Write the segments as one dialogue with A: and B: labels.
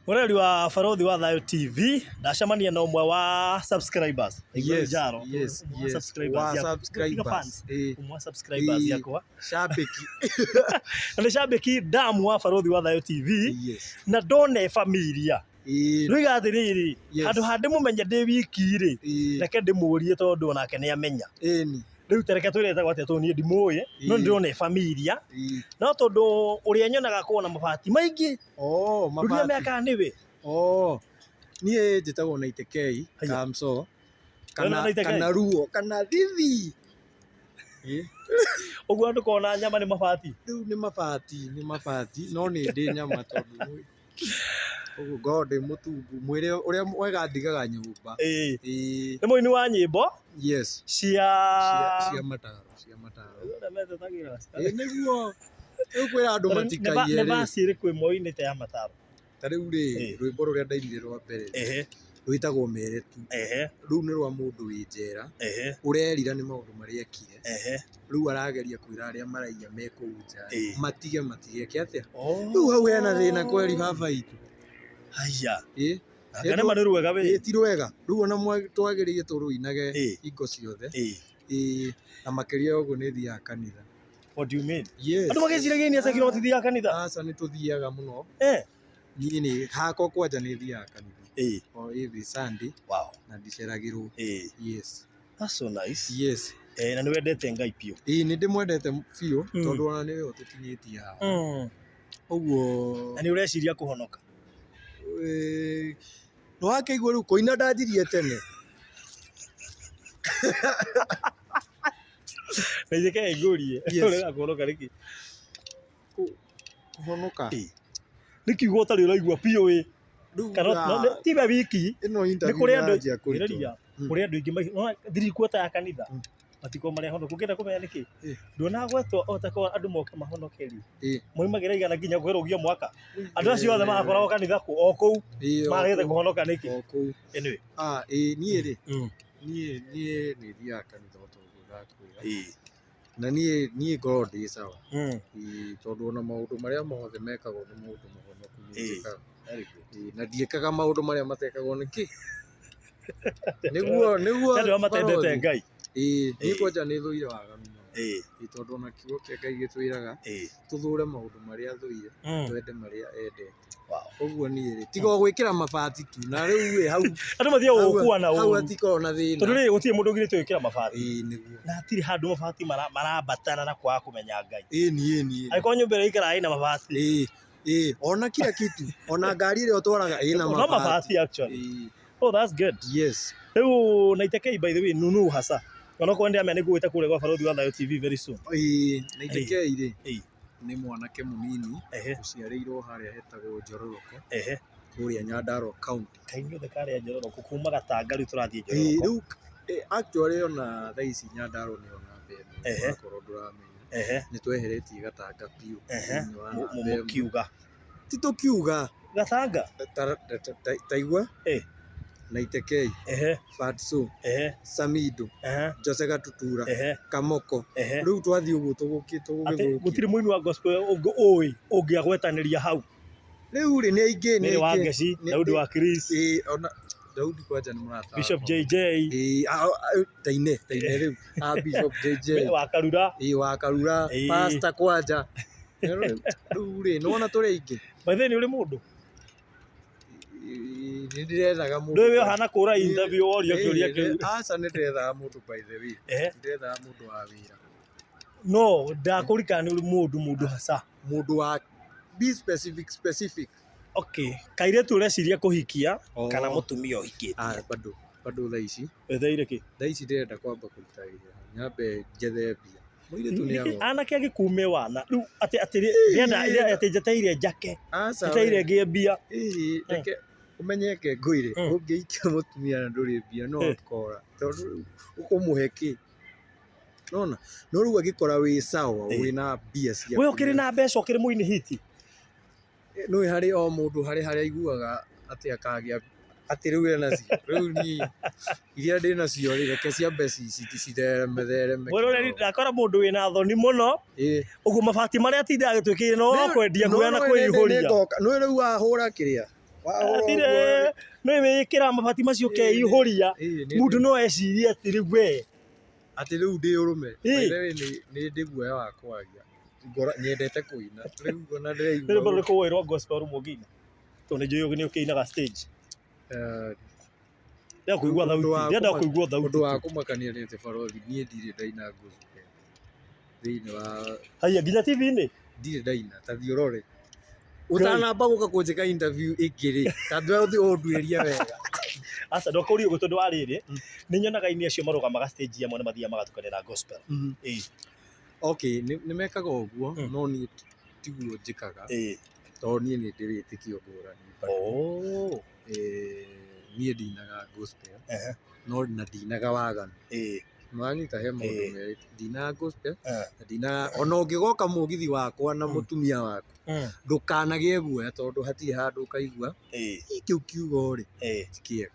A: Mureri wa Baruthi wa Thayo TV ndacemania na umwe wa subscribers.
B: Yes.
A: Subscribers yakwa.
B: Shabiki.
A: Na shabiki damu wa Baruthi wa Thayo TV.
B: Yes.
A: Na ndone familia. Rĩu gathiriri handu hande mumenye ndi wiki ri reke ndimurie tondu onake ni amenya rĩu tereke twirete gwate to ni ndimuye no ndirone familia no tondu uria nyonaga kuona mabati maingi mabati meka niwe
B: nie njitagwo na itekei ka Msoo kana ruo kana thithi
A: uguo andu kona nyama ni mabati
B: riu ni mabati no ni ndi nyama tondu uguo ngode mutumbu mwire uria wega ndigaga nyumba
A: ni muini wa nyimbo cia
B: mataro niguo ukwira andu matikaye
A: ne basi ri kwi moini te ya mataro
B: ta riu ri rwimbo ruria ndainire rwa mbere rwitagwo meretu riu ni rwa mundu wi njera urerira ni maundu maria ekire riu arageria kwira aria maraiya mekuja matige kiatia riu hau hena thina kweri baba itu
A: haya kana maneru wega we
B: ti rwega riu ona twagiririe turuinage ingo ciothe na makiria uguo ni thia kanitha.
A: What do you mean?
B: Andu
A: magiciragia ni acakira thia kanitha
B: aca ni tuthiaga muno ni hako kwanja ni thia kanitha every Sunday na ndiceragirwo that's
A: so nice na ni wendete Ngai pio
B: ni ndimwendete pio tondu ona niwe utukinyitie haha uguo
A: na ni ureciria kuhonoka
B: no akaigua riu koina ndanjirie tene
A: Nijeke ngurie urega kuhonoka riki
B: kuhonoka
A: nikiugo utari uraigua pio wi kana tiba wiki
B: ino interview ya
A: kuria andu ingi thiri kuota ya kanitha matiko maria hono kugenda kumenya niki ndona gwetwo otako andu moke mahonokeri moimagira igana nginya kwerogio mwaka andu acio othe magakoragwo kanitha ku o kou maragete kuhonoka niki anyway
B: nie ri nie ni thia kanitha otoguo kwira na nie God is sawa tondu ona maundu maria mothe mekagwo ni maundu mahonoku na ndiekaga maundu maria matekagwo niki niguo
A: andu amatendete Ngai
B: ni kwanja ni thuire waga muno tondu ona kiugo kia Ngai gitwiraga tuthure maundu maria thuire twende maria endete uguo ni ri tiga gwikira mabati tu na riu hau
A: andu mathia gukua na
B: hau atiko na thina
A: tondu ri gutie mundu ngire twikira mabati
B: niguo
A: na tiri handu mabati marabatana na kwa kumenya Ngai
B: ni
A: aiko nyumba ikara ina mabati
B: ona kila kitu ona ngari ile otwaraga ina
A: mabati actually that's good
B: yes
A: riu na itekei by the way nunu hasa ona kwende amene gwita kule kwa Baruthi wa Thayo TV very soon
B: na itekei ri ni mwanake munini uciarirwo haria hetagwo Njororoko kuria Nyandarua county
A: kainyo the kare ya Njororoko kuma Gatanga riu turathie Njororoko
B: riu actually ona thaisi Nyandarua ni ona mbere korwo nduramenya ni tweheretie Gatanga piu
A: mukiuga
B: tito kiuga
A: Gatanga
B: taigua na itekei Fatso Samido Jose Gatutura Kamoko riu twathi uguo tugukito
A: gutiri muini wa gospel oi ungiagwetaniria hau
B: riu ri ni aingi
A: ni wa Ngeci Daudi wa Chris
B: ona Daudi kwanja ni murata
A: Bishop JJ
B: taine riu Bishop JJ
A: wa Karura
B: Pastor kwanja riu ri nona turi aingi
A: bathe ni uri mundu
B: ndirethaga mundu
A: ndewe hana kura interview orio kiuria kiu
B: aca ni ndirethaga mundu by the way ndirethaga mundu wa wira
A: no ndakurika ni mundu hasa
B: mundu wa be specific
A: kaire tu ureciria kuhikia kana mutumia uhikite
B: bado thaici
A: etheire ki
B: thaici ndirenda kwamba kuruta wira nyambe njethe mbia mwire tu ni ago
A: anake agikume wana riu ati rienda ile ati njeteire njake njeteire ngie mbia
B: reke umenyeke nguire ungiikia mutumia na nduri mbia no kora tondu ukumuheki nona no riu agikora wi sawa wina mbia cia
A: we ukiri na mbeca ukiri muini hiti
B: no hari o mundu hari aiguaga ati akagia ati riu ena cio riu ni iria ndina cio ri reke cia mbeca citithereme
A: we ndakora mundu wina thoni muno uguo mabati maria atinda agitwikire no kwendia kuya na kwihuria
B: no riu ahura kiria
A: atire no wikira mabati macio keihuria mundu no eciria atiri we
B: ati riu ndi urume ni ndi guoya wa kwaria nyendete kuina riu ona
A: ndiraigua ni ko wirwo gospel rumugini to ni joyo ni ukinaga stage ya kuigua thauti
B: undu wa kumakania ni ati Baruthi nie ndire ndaina gospel thiini wa
A: haya nginya TV-ini
B: ndire ndaina ta thiorore utanamba guka kunjika interview igiri tandu uthi unduiria wega
A: asa ndokurio gutundu wa riri ni nyonaga ini acio marugamaga stage ya mwana mathia magatukanira gospel
B: okay ni mekaga uguo no ni tiguo njikaga to nie ni ndiritikio ngurani nie ndinaga gospel no na ndinaga waganu mwanyita he maundu meri ndinaga gospel ndinaga ona ungigoka mugithi wakwa na mutumia waku ndukanagie guoya tondu hatirĩ handũ ũkaigua kĩu kiugo rĩ ti kĩega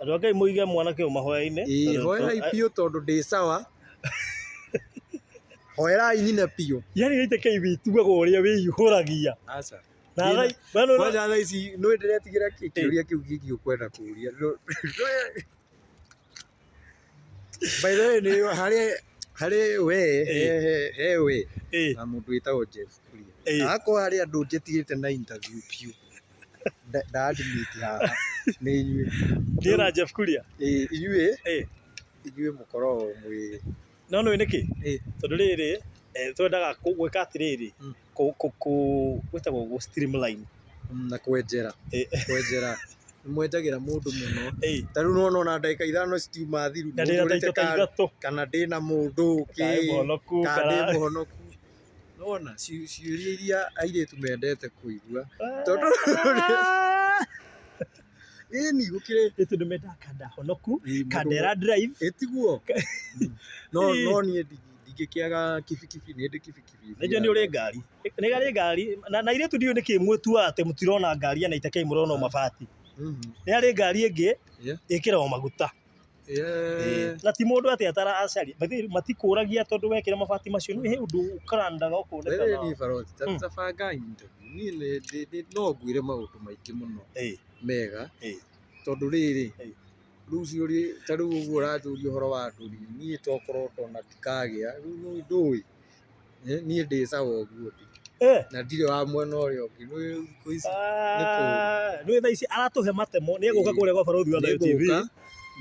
A: andũ a Ngai mũige mwanake mahoya-inĩ
B: hoerai biũ tondũ ndĩ sawa hoerai nyine biũ
A: yani gĩitĩkei wĩtuaga ũrĩa wĩihũragia
B: aca
A: kwanja
B: thaa ici nĩ ndĩretigĩra kĩũria kĩu gĩkĩ ũkwenda kũria by the way nĩ harĩ we na mũndũ wĩtagwo Jeff Kuria akorwo harĩ andũ njĩtigĩte na interview biũ ndadimiti haha nĩ inyuĩ
A: ndĩra Jeff Kuria
B: inyuĩ mũkoragwo mwĩ
A: no nĩkĩ tondũ rĩrĩ twendaga gwĩka atĩrĩrĩ gwĩtagwo gũ streamline
B: na kwenjera mwenjagĩra mũndũ mũno ta rĩu nona ona ndagĩka ithano citiuma thiru kana ndĩna mũndũ kana ndĩ mũhonoku nona ciũria iria airĩtu mendete kũigua tondũ ĩni gũkĩrĩ
A: tondũ mendaga kanda honoku kandera drive
B: ĩtiguo no niĩ ndingĩkĩaga kibikibi nĩ ndĩ kibikibi
A: nĩnjũĩ nĩ ũrĩ ngari nĩ harĩ ngari na airĩtu ndiũĩ nĩkĩ mwĩtuaga atĩ mũtirona ngari na itakei mũrona mabati nĩ harĩ ngari ĩngĩ ĩkĩragwo maguta na ti mũndũ atĩ ataracari matikũragia tondũ wekĩra mabati macio nĩ ũndũ ũkarandaga ũkonekana
B: niĩ Baruthi tabanga interview niĩ no ngwĩre maũndũ maingĩ mũno mega tondũ rĩrĩ rĩu ciũria ta rĩu ũguo ũranjũria ũhoro wa ndũri niĩ tokorwo tona ndikagĩa rĩu ndũĩ niĩ ndĩ sawa ũguo na ndirĩ wa mwena ũrĩa ũngĩ
A: nĩ thaa ici aratũhe matemo nĩ egũka kũrĩa gwa Baruthi wa Thayo TV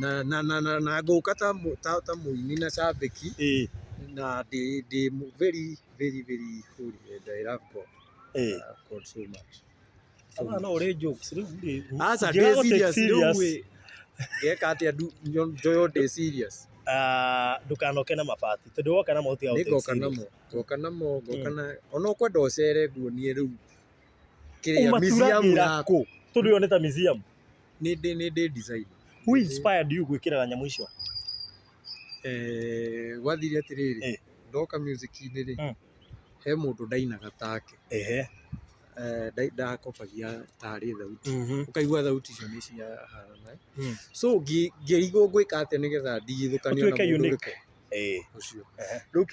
B: na ngũka ta mũini na cambĩki na ndĩ very very very holy and I love God so much
A: no ũrĩ jokes rĩu
B: aca ndĩ serious rĩu ngeka atĩa njoyo ndĩ serious
A: ndukanoke na mabati tondu woka na mahuti
B: ngoka namo ona ukwenda ucere nguonie riu kiria museum yako
A: tondu yo neta museum
B: ni design
A: who inspired you gwikira nyamu icio
B: wathire atiriri ndoka music-ini ri he mundu ndainaga take ndakobagia tarĩ thauti ũkaigua thauti icio nĩ ciahana so ngĩrigwo ngwĩka atĩa nĩgetha ndigithũkanio na mũndũ ũcio rĩu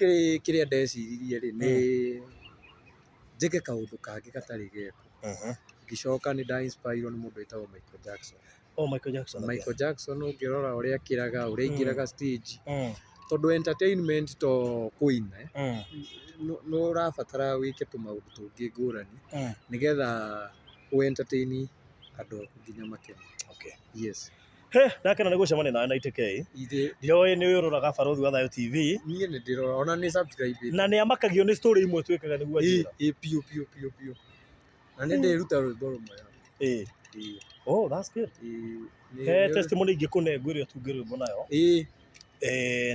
B: kĩrĩa ndeciririe rĩ nĩ njĩke kaũndũ kangĩ gatarĩ geko ngĩcoka nĩ inspired nĩ mũndũ wĩtagwo Michael Jackson ũngĩrora ũrĩa akĩraga ũrĩa aingĩraga stage tondũ entertainment to kũina no ũrabatara wĩke tũmaũndũ tũngĩ ngũrani nĩgetha entertain andũ nginya makene yes
A: ndakena nĩ gũcemania nawe na ITK ndiroĩ nĩ ũroraga Baruthi wa Thayo TV
B: niĩ nĩ ndĩrora ona nĩ subscribe
A: na nĩ amakagio nĩ story imwe twĩkaga nĩguo
B: anjĩra piũ na nĩ ndĩruta rwĩmbo rũmwe
A: oh that's good testimony ingĩkũne ngwĩre ũtunge rwĩmbo nayo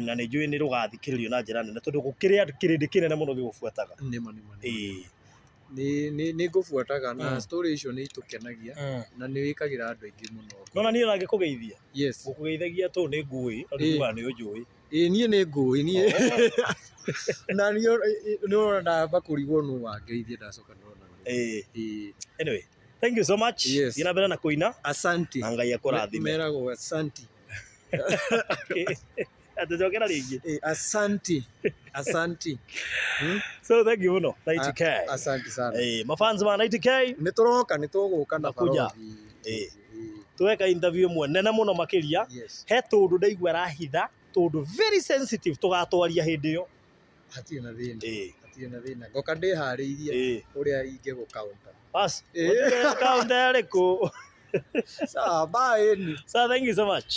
A: na nĩ njũĩ nĩ rũgathikĩrĩrio na njĩra nene tondũ gũkĩrĩ kĩrĩndĩ kĩnene mũno gĩgũbuataga
B: nĩ ngũbuataga na story icio nĩ itũkenagia na nĩ wĩkagĩra andũ aingĩ mũno
A: no na niĩ ona ngĩkũgeithia
B: yes
A: gũkũgeithagia tondũ nĩ ngũĩ andũ nĩ ũnjũĩ
B: niĩ nĩ ngũĩ niĩ na nĩ ũrona ndamba kũrigwo nũ wangeithia ndacoka ndona
A: anyway thank you so much ina mbere na kũina
B: asante
A: na Ngai akũrathime
B: meragwo asante
A: atacokera ringi
B: asante
A: so thank you muno 90k
B: asante sana
A: mafans ma 90k
B: nituguka na Baruthi
A: tuweka interview imwe nene muno makiria he tundu ndaigua rahitha tundu very sensitive tugatwaria hindi yo
B: hatirĩ na thĩna ngoka ndĩharĩirie ũrĩa ingĩgũkaunta
A: bas kaunta yarĩkũ
B: sawa bye
A: so thank you so much